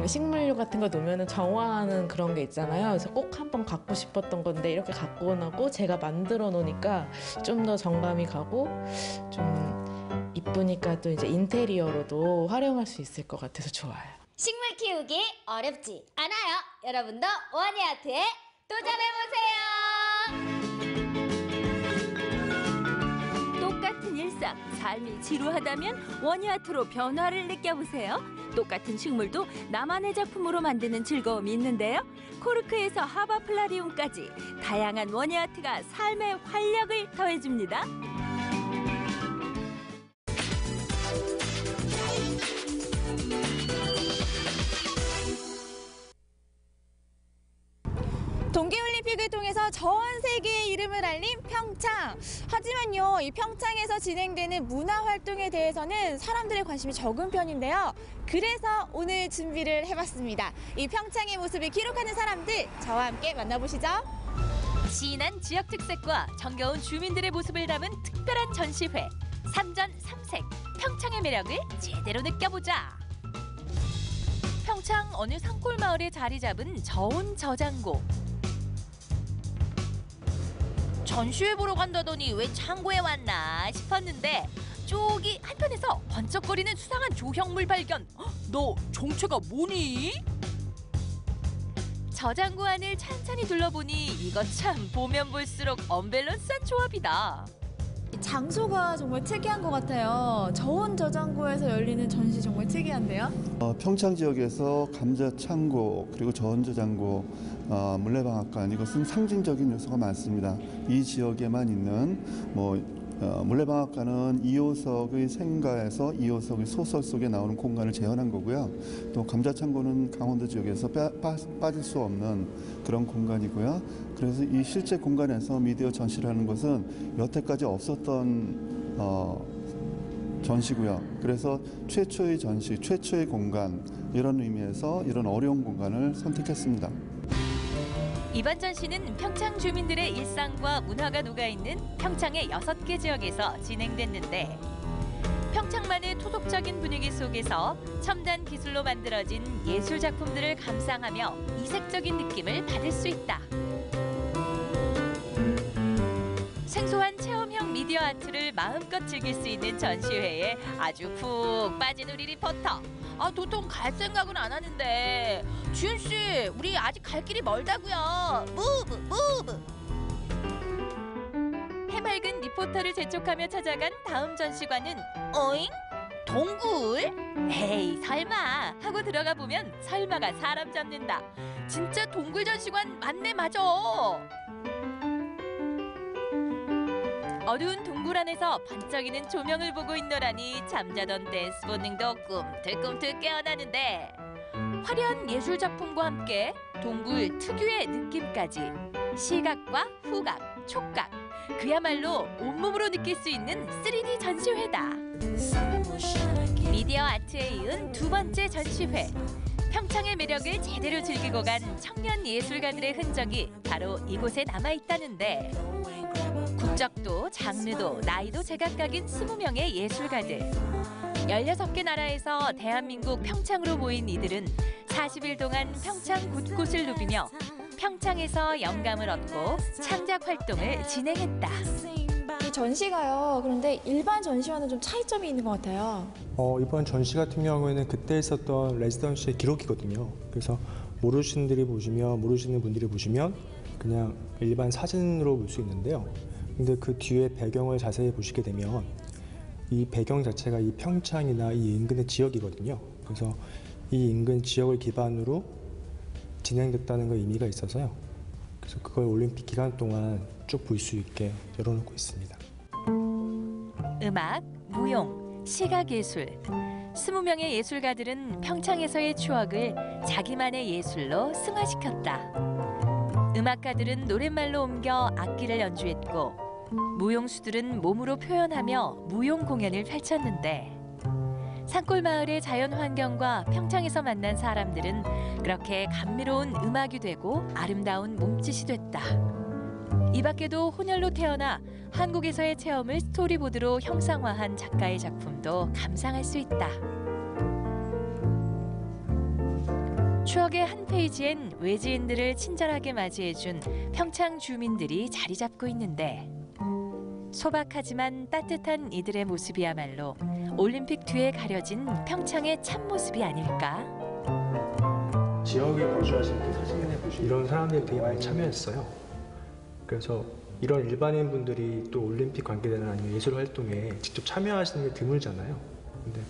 식물류 같은 거 놓으면 정화하는 그런 게 있잖아요. 그래서 꼭 한번 갖고 싶었던 건데 이렇게 갖고 나고 제가 만들어 놓으니까 좀 더 정감이 가고 좀 이쁘니까 또 이제 인테리어로도 활용할 수 있을 것 같아서 좋아요. 식물 키우기 어렵지 않아요. 여러분도 원예아트에 도전해보세요. 똑같은 일상, 삶이 지루하다면 원예아트로 변화를 느껴보세요. 똑같은 식물도 나만의 작품으로 만드는 즐거움이 있는데요. 코르크에서 하바플라리움까지 다양한 원예아트가 삶의 활력을 더해줍니다. 동계올림픽을 통해서 전 세계의 이름을 알린 평창. 하지만요, 이 평창에서 진행되는 문화활동에 대해서는 사람들의 관심이 적은 편인데요. 그래서 오늘 준비를 해봤습니다. 이 평창의 모습을 기록하는 사람들, 저와 함께 만나보시죠. 진한 지역 특색과 정겨운 주민들의 모습을 담은 특별한 전시회. 삼전 삼색, 평창의 매력을 제대로 느껴보자. 평창 어느 산골 마을에 자리 잡은 저온 저장고. 전시회 보러 간다더니 왜 창고에 왔나 싶었는데 저기 한편에서 번쩍거리는 수상한 조형물 발견. 너 정체가 뭐니? 저장고 안을 찬찬히 둘러보니 이거 참 보면 볼수록 언밸런스한 조합이다. 장소가 정말 특이한 것 같아요. 저온 저장고에서 열리는 전시 정말 특이한데요. 평창 지역에서 감자 창고 그리고 저온 저장고, 물레방앗간 이것은 상징적인 요소가 많습니다. 이 지역에만 있는 물레방앗간은 이호석의 생가에서 이호석의 소설 속에 나오는 공간을 재현한 거고요. 또 감자창고는 강원도 지역에서 빠질 수 없는 그런 공간이고요. 그래서 이 실제 공간에서 미디어 전시를 하는 것은 여태까지 없었던 전시고요. 그래서 최초의 전시, 최초의 공간 이런 의미에서 이런 어려운 공간을 선택했습니다. 이번 전시는 평창 주민들의 일상과 문화가 녹아있는 평창의 6개 지역에서 진행됐는데 평창만의 토속적인 분위기 속에서 첨단 기술로 만들어진 예술 작품들을 감상하며 이색적인 느낌을 받을 수 있다. 생소한 체험형 미디어 아트를 마음껏 즐길 수 있는 전시회에 아주 푹 빠진 우리 리포터. 도통 갈 생각은 안 하는데 주윤 씨, 우리 아직 갈 길이 멀다고요. 무브. 해맑은 리포터를 재촉하며 찾아간 다음 전시관은 어잉? 동굴? 에이 설마 하고 들어가 보면 설마가 사람 잡는다. 진짜 동굴 전시관 맞네 맞아. 어두운 동굴 안에서 반짝이는 조명을 보고 있노라니 잠자던 댄스 본능도 꿈틀꿈틀 깨어나는데 화려한 예술 작품과 함께 동굴 특유의 느낌까지 시각과 후각, 촉각 그야말로 온몸으로 느낄 수 있는 3D 전시회다. 미디어 아트에 이은 두 번째 전시회. 평창의 매력을 제대로 즐기고 간 청년 예술가들의 흔적이 바로 이곳에 남아있다는데 국적도 장르도 나이도 제각각인 20명의 예술가들. 16개 나라에서 대한민국 평창으로 모인 이들은 40일 동안 평창 곳곳을 누비며 평창에서 영감을 얻고 창작 활동을 진행했다. 이 전시가요. 그런데 일반 전시와는 좀 차이점이 있는 것 같아요. 이번 전시 같은 경우에는 그때 있었던 레지던시의 기록이거든요. 그래서 모르시는 분들이 보시면 그냥 일반 사진으로 볼 수 있는데요. 근데 그 뒤에 배경을 자세히 보시게 되면 이 배경 자체가 이 평창이나 이 인근의 지역이거든요. 그래서 이 인근 지역을 기반으로 진행됐다는 거 의미가 있어서요. 그래서 그걸 올림픽 기간 동안 쭉 볼 수 있게 열어놓고 있습니다. 음악, 무용, 시각예술 20명의 예술가들은 평창에서의 추억을 자기만의 예술로 승화시켰다. 음악가들은 노랫말로 옮겨 악기를 연주했고 무용수들은 몸으로 표현하며 무용 공연을 펼쳤는데 산골 마을의 자연 환경과 평창에서 만난 사람들은 그렇게 감미로운 음악이 되고 아름다운 몸짓이 됐다. 이 밖에도 혼혈로 태어나 한국에서의 체험을 스토리보드로 형상화한 작가의 작품도 감상할 수 있다. 추억의 한 페이지엔 외지인들을 친절하게 맞이해준 평창 주민들이 자리 잡고 있는데 소박하지만 따뜻한 이들의 모습이야말로 올림픽 뒤에 가려진 평창의 참모습이 아닐까? 지역에 거주하시는 이런 사람들이 되게 많이 참여했어요. 그래서 이런 일반인 분들이 또 올림픽 관계되는 아니면 예술 활동에 직접 참여하시는 게 드물잖아요. 근데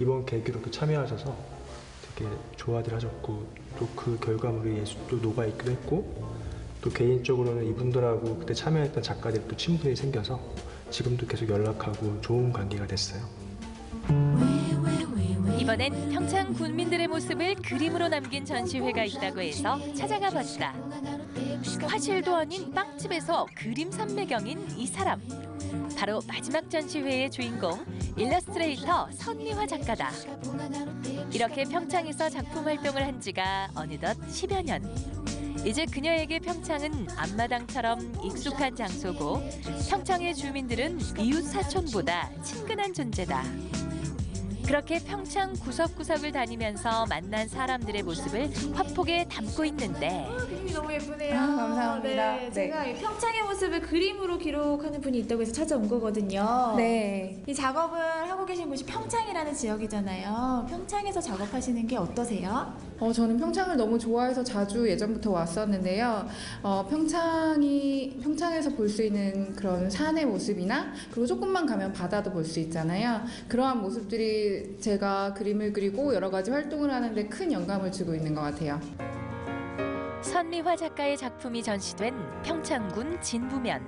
이번 계기로 참여하셔서 되게 좋아들 하셨고 또 그 결과물이 예술도 녹아있기도 했고 또 개인적으로는 이분들하고 그때 참여했던 작가들이 또 친분이 생겨서 지금도 계속 연락하고 좋은 관계가 됐어요. 이번엔 평창 군민들의 모습을 그림으로 남긴 전시회가 있다고 해서 찾아가 봤다. 화실도 아닌 빵집에서 그림 산매경인 이 사람. 바로 마지막 전시회의 주인공 일러스트레이터 선미화 작가다. 이렇게 평창에서 작품 활동을 한 지가 어느덧 10여 년. 이제 그녀에게 평창은 앞마당처럼 익숙한 장소고 평창의 주민들은 이웃 사촌보다 친근한 존재다. 그렇게 평창 구석구석을 다니면서 만난 사람들의 모습을 화폭에 담고 있는데 그림이 너무 예쁘네요. 감사합니다. 네, 제가 이 평창의 모습을 그림으로 기록하는 분이 있다고 해서 찾아온 거거든요. 네. 이 작업을 하고 계신 곳이 평창이라는 지역이잖아요. 평창에서 작업하시는 게 어떠세요? 저는 평창을 너무 좋아해서 자주 예전부터 왔었는데요. 평창에서 볼 수 있는 그런 산의 모습이나 그리고 조금만 가면 바다도 볼 수 있잖아요. 그러한 모습들이 제가 그림을 그리고 여러 가지 활동을 하는데 큰 영감을 주고 있는 것 같아요. 선미화 작가의 작품이 전시된 평창군 진부면.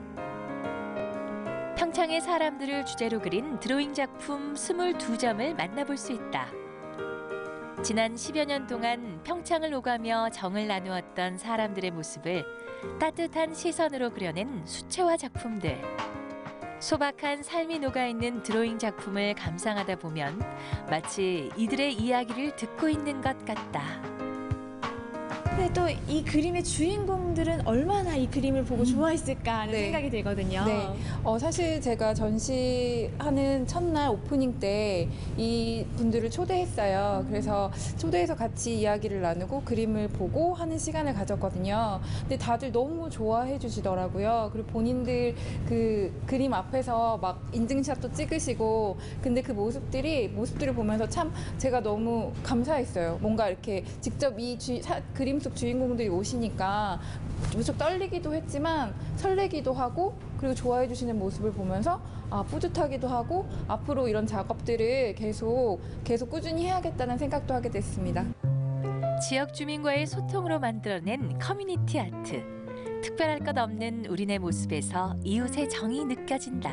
평창의 사람들을 주제로 그린 드로잉 작품 22점을 만나볼 수 있다. 지난 10여 년 동안 평창을 오가며 정을 나누었던 사람들의 모습을 따뜻한 시선으로 그려낸 수채화 작품들. 소박한 삶이 녹아있는 드로잉 작품을 감상하다 보면 마치 이들의 이야기를 듣고 있는 것 같다. 근데 또 이 그림의 주인공들은 얼마나 이 그림을 보고 좋아했을까 하는 생각이 들거든요. 네. 사실 제가 전시하는 첫날 오프닝 때 이 분들을 초대했어요. 그래서 초대해서 같이 이야기를 나누고 그림을 보고 하는 시간을 가졌거든요. 근데 다들 너무 좋아해 주시더라고요. 그리고 본인들 그 그림 앞에서 막 인증샷도 찍으시고 근데 그 모습들을 보면서 참 제가 너무 감사했어요. 뭔가 이렇게 직접 이 그림 속 주인공들이 오시니까 무척 떨리기도 했지만 설레기도 하고 그리고 좋아해 주시는 모습을 보면서 뿌듯하기도 하고 앞으로 이런 작업들을 계속 꾸준히 해야겠다는 생각도 하게 됐습니다. 지역 주민과의 소통으로 만들어낸 커뮤니티 아트. 특별할 것 없는 우리네 모습에서 이웃의 정이 느껴진다.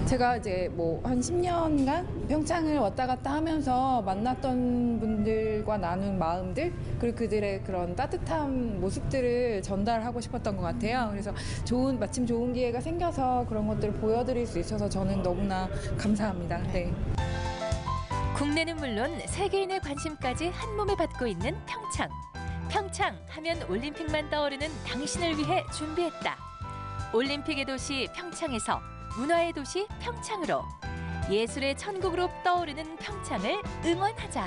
제가 이제 한 10년간 평창을 왔다 갔다 하면서 만났던 분들과 나눈 마음들 그리고 그들의 그런 따뜻한 모습들을 전달하고 싶었던 것 같아요. 그래서 마침 좋은 기회가 생겨서 그런 것들을 보여드릴 수 있어서 저는 너무나 감사합니다. 네. 국내는 물론 세계인의 관심까지 한 몸에 받고 있는 평창. 평창 하면 올림픽만 떠오르는 당신을 위해 준비했다. 올림픽의 도시 평창에서 문화의 도시 평창으로 예술의 천국으로 떠오르는 평창을 응원하자.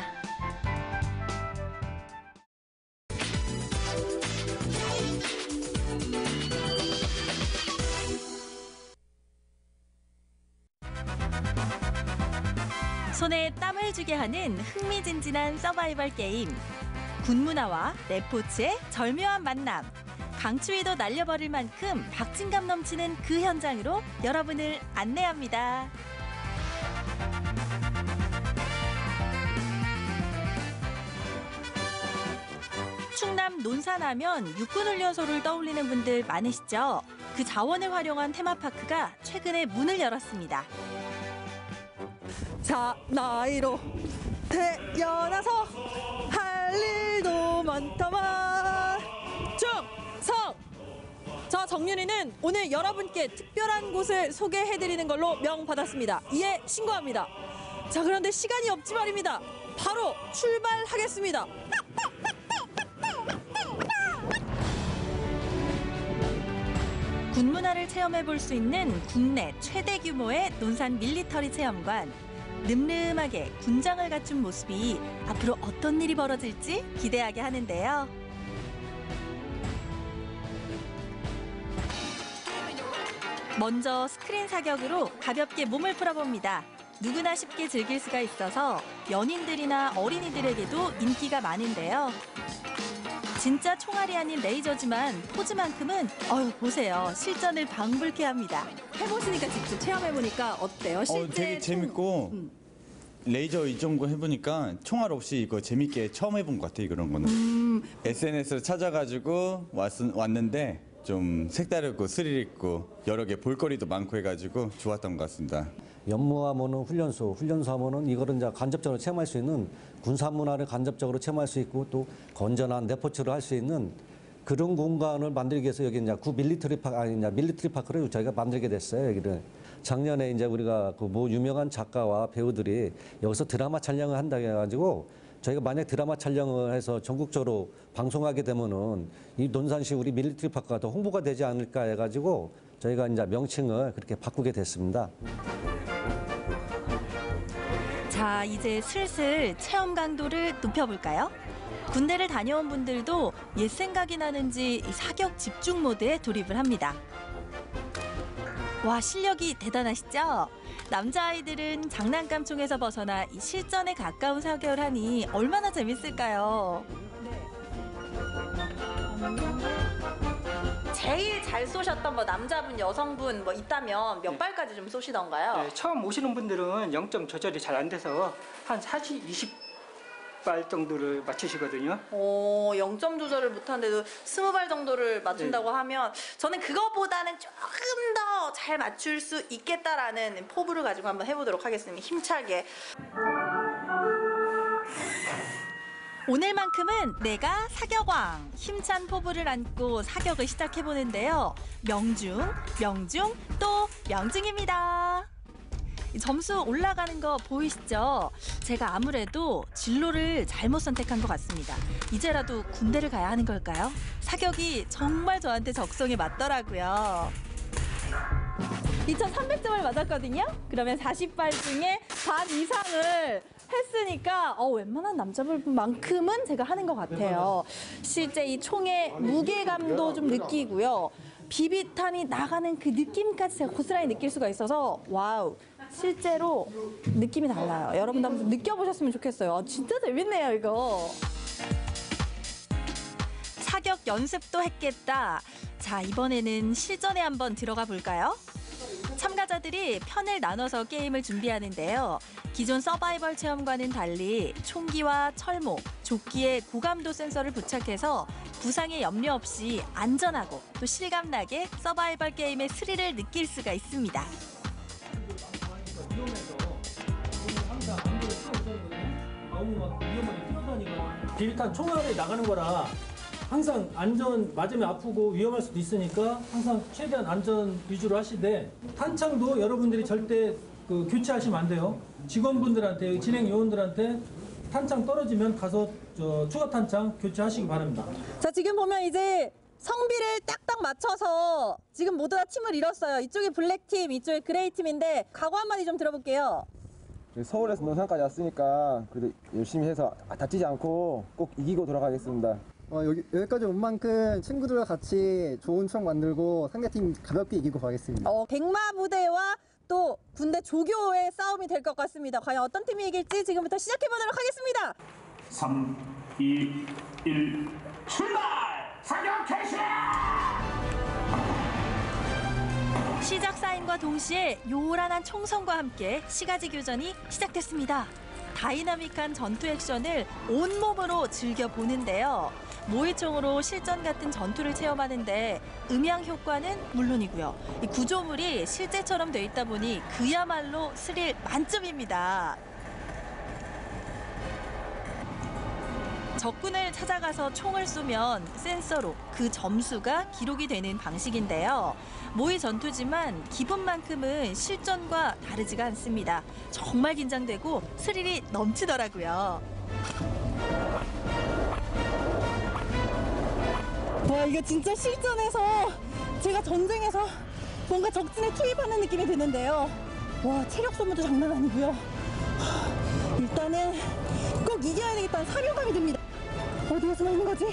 손에 땀을 주게 하는 흥미진진한 서바이벌 게임. 군문화와 레포츠의 절묘한 만남. 강추위도 날려버릴 만큼 박진감 넘치는 그 현장으로 여러분을 안내합니다. 충남 논산하면 육군훈련소를 떠올리는 분들 많으시죠? 그 자원을 활용한 테마파크가 최근에 문을 열었습니다. 자, 나이로 태어나서 할 일도 많다만 충성! 저 정윤이는 오늘 여러분께 특별한 곳을 소개해드리는 걸로 명받았습니다. 이에 신고합니다. 자, 그런데 시간이 없지 말입니다. 바로 출발하겠습니다. 군문화를 체험해볼 수 있는 국내 최대 규모의 논산 밀리터리 체험관. 늠름하게 군장을 갖춘 모습이 앞으로 어떤 일이 벌어질지 기대하게 하는데요. 먼저 스크린 사격으로 가볍게 몸을 풀어봅니다. 누구나 쉽게 즐길 수가 있어서 연인들이나 어린이들에게도 인기가 많은데요. 진짜 총알이 아닌 레이저지만 포즈만큼은 보세요. 실전을 방불케 합니다. 해보시니까 직접 체험해보니까 어때요? 되게 재밌고 레이저 이 정도 해보니까 총알 없이 이거 재밌게 처음 해본 것 같아요. 그런 거는 SNS로 찾아가지고 왔는데 좀 색다르고 스릴 있고 여러 개 볼거리도 많고 해가지고 좋았던 것 같습니다. 연무하면은 훈련소 하면은 이거를 이제 간접적으로 체험할 수 있는 군사 문화를 간접적으로 체험할 수 있고 또 건전한 레포츠를 할 수 있는 그런 공간을 만들기 위해서 여기 이제 밀리터리 파크를 저희가 만들게 됐어요. 여기를 작년에 이제 우리가 그 뭐 유명한 작가와 배우들이 여기서 드라마 촬영을 한다고 해가지고 저희가 만약 드라마 촬영을 해서 전국적으로 방송하게 되면은 이 논산시 우리 밀리터리 파크가 더 홍보가 되지 않을까 해가지고 저희가 이제 명칭을 그렇게 바꾸게 됐습니다. 자, 자, 이제 슬슬 체험 강도를 높여볼까요? 군대를 다녀온 분들도 옛 생각이 나는지 이 사격 집중 모드에 돌입을 합니다. 와, 실력이 대단하시죠? 남자아이들은 장난감총에서 벗어나 이 실전에 가까운 사격을 하니 얼마나 재밌을까요? 제일 잘 쏘셨던 뭐 남자분, 여성분 뭐 있다면 몇 발까지 좀 쏘시던가요? 네, 처음 오시는 분들은 0점 조절이 잘 안 돼서 한 20발 정도를 맞추시거든요. 0점 조절을 못하는데도 20발 정도를 맞춘다고 하면 저는 그거보다는 조금 더 잘 맞출 수 있겠다라는 포부를 가지고 한번 해보도록 하겠습니다. 힘차게. 오늘만큼은 내가 사격왕! 힘찬 포부를 안고 사격을 시작해보는데요. 명중, 또 명중입니다. 점수 올라가는 거 보이시죠? 제가 아무래도 진로를 잘못 선택한 것 같습니다. 이제라도 군대를 가야 하는 걸까요? 사격이 정말 저한테 적성에 맞더라고요. 2300점을 맞았거든요. 그러면 40발 중에 반 이상을 했으니까 웬만한 남자분만큼은 제가 하는 것 같아요. 실제 이 총의 무게감도 좀 느끼고요. 비비탄이 나가는 그 느낌까지 제가 고스란히 느낄 수가 있어서 와우, 실제로 느낌이 달라요. 여러분도 한번 느껴보셨으면 좋겠어요. 진짜 재밌네요, 이거. 사격 연습도 했겠다. 자, 이번에는 실전에 한번 들어가 볼까요? 참가자들이 편을 나눠서 게임을 준비하는데요. 기존 서바이벌 체험과는 달리 총기와 철모, 조끼에 고감도 센서를 부착해서 부상에 염려 없이 안전하고 또 실감나게 서바이벌 게임의 스릴을 느낄 수가 있습니다. 비비탄 총알이 나가는 거라 항상 안전 맞으면 아프고 위험할 수도 있으니까 항상 최대한 안전 위주로 하시되 탄창도 여러분들이 절대 교체하시면 안 돼요. 직원분들한테 진행 요원들한테 탄창 떨어지면 가서 추가 탄창 교체하시기 바랍니다. 자, 지금 보면 이제 성비를 딱딱 맞춰서 지금 모두 다 팀을 이뤘어요. 이쪽이 블랙팀, 이쪽이 그레이팀인데 각오 한마디 좀 들어볼게요. 서울에서 논산까지 왔으니까 그래도 열심히 해서 다치지 않고 꼭 이기고 돌아가겠습니다. 여기까지 온 만큼 친구들과 같이 좋은 추억 만들고 상대팀 가볍게 이기고 가겠습니다. 백마 부대와 또 군대 조교의 싸움이 될 것 같습니다. 과연 어떤 팀이 이길지 지금부터 시작해보도록 하겠습니다. 3, 2, 1, 출발! 사격 개시! 시작 사인과 동시에 요란한 총성과 함께 시가지 교전이 시작됐습니다. 다이나믹한 전투 액션을 온몸으로 즐겨보는데요. 모의총으로 실전 같은 전투를 체험하는데 음향 효과는 물론이고요. 이 구조물이 실제처럼 돼 있다 보니 그야말로 스릴 만점입니다. 적군을 찾아가서 총을 쏘면 센서로 그 점수가 기록이 되는 방식인데요. 모의 전투지만 기분만큼은 실전과 다르지가 않습니다. 정말 긴장되고 스릴이 넘치더라고요. 와, 이거 진짜 실전에서 제가 전쟁에서 뭔가 적진에 투입하는 느낌이 드는데요. 와, 체력 소모도 장난 아니고요. 일단은 꼭 이겨야 되겠다는 사명감이 듭니다. 어디가 숨어 있는 거지?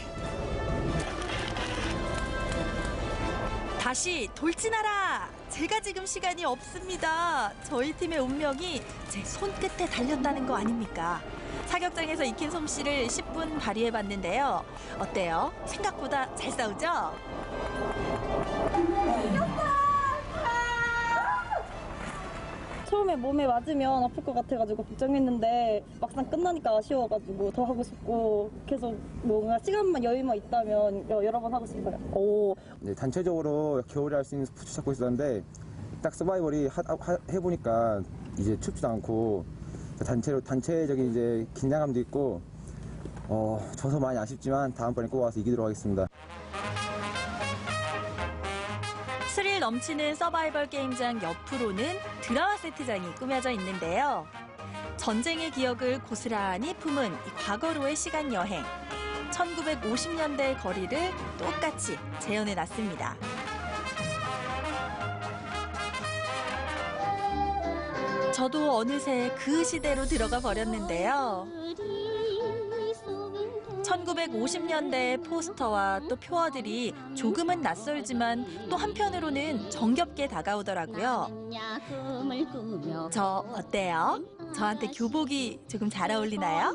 다시 돌진하라! 제가 지금 시간이 없습니다. 저희 팀의 운명이 제 손끝에 달렸다는 거 아닙니까? 사격장에서 익힌 솜씨를 10분 발휘해봤는데요. 어때요? 생각보다 잘 싸우죠? 처음에 몸에 맞으면 아플 것 같아가지고 걱정했는데 막상 끝나니까 아쉬워가지고 더 하고 싶고 계속 뭔가 시간만 여유만 있다면 여러 번 하고 싶어요. 네, 단체적으로 겨울에 할 수 있는 스포츠 찾고 있었는데 딱 서바이벌이 해보니까 이제 춥지도 않고 단체적인 이제 긴장감도 있고 져서 많이 아쉽지만 다음번에 꼭 와서 이기도록 하겠습니다. 스릴 넘치는 서바이벌 게임장 옆으로는 드라마 세트장이 꾸며져 있는데요. 전쟁의 기억을 고스란히 품은 이 과거로의 시간 여행. 1950년대의 거리를 똑같이 재현해 놨습니다. 저도 어느새 그 시대로 들어가 버렸는데요. 1950년대의 포스터와 또 표어들이 조금은 낯설지만 또 한편으로는 정겹게 다가오더라고요. 저 어때요? 저한테 교복이 조금 잘 어울리나요?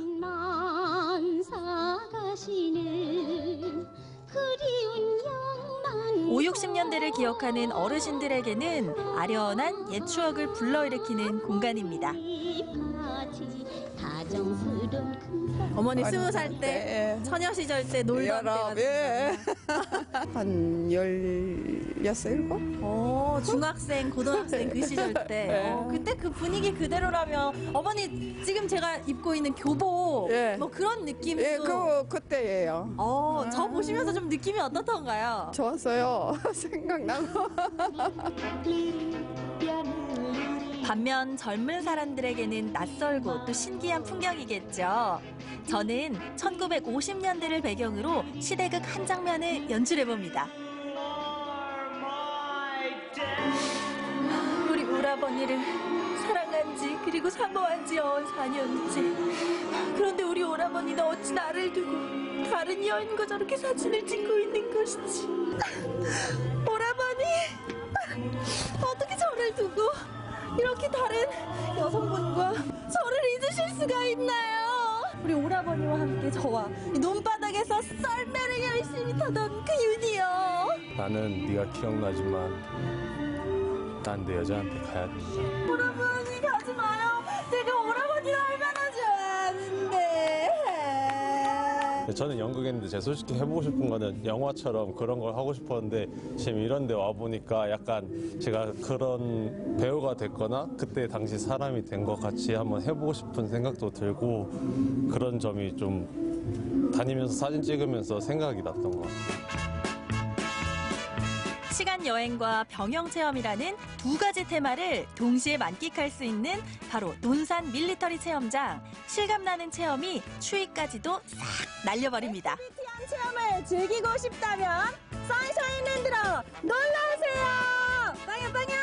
50, 60년대를 기억하는 어르신들에게는 아련한 옛 추억을 불러일으키는 공간입니다. 어머니 20살 때 처녀 시절 때 놀던 때가 한 16, 7? 중학생, 고등학생 그 시절 때. 네. 그때 그 분위기 그대로라면 어머니 지금 제가 입고 있는 교복 뭐 그런 느낌도. 예, 그때예요. 저 보시면서 좀 느낌이 어떻던가요? 좋았어요. 생각나고. 반면 젊은 사람들에게는 낯설고 또 신기한 풍경이겠죠. 저는 1950년대를 배경으로 시대극 한 장면을 연출해봅니다. 우리 오라버니를 사랑한 지 그리고 사모한 지 4년째. 그런데 우리 오라버니는 어찌 나를 두고 다른 여인과 저렇게 사진을 찍고 있는 것이지. 오라버니, 어떻게 저를 두고 이렇게 다른 여성분과 저를 잊으실 수가 있나요? 우리 오라버니와 함께 저와 이 논바닥에서 썰매를 열심히 타던 그 윤이요. 나는 네가 기억나지만 난 내 여자한테 가야 된다. 오라버니 가지 마요. 제가 오라버니를 얼마나 좋아하는데. 저는 연극했는데 제가 솔직히 해보고 싶은 거는 영화처럼 그런 걸 하고 싶었는데 지금 이런 데 와보니까 약간 제가 그런 배우가 됐거나 그때 당시 사람이 된 것 같이 한번 해보고 싶은 생각도 들고 그런 점이 좀 다니면서 사진 찍으면서 생각이 났던 것 같아요. 시간 여행과 병영 체험이라는 두 가지 테마를 동시에 만끽할 수 있는 바로 논산 밀리터리 체험장. 실감나는 체험이 추위까지도 싹 날려버립니다. 체험을 즐기고 싶다면 선샤인랜드로 놀러오세요. 빵야 빵야.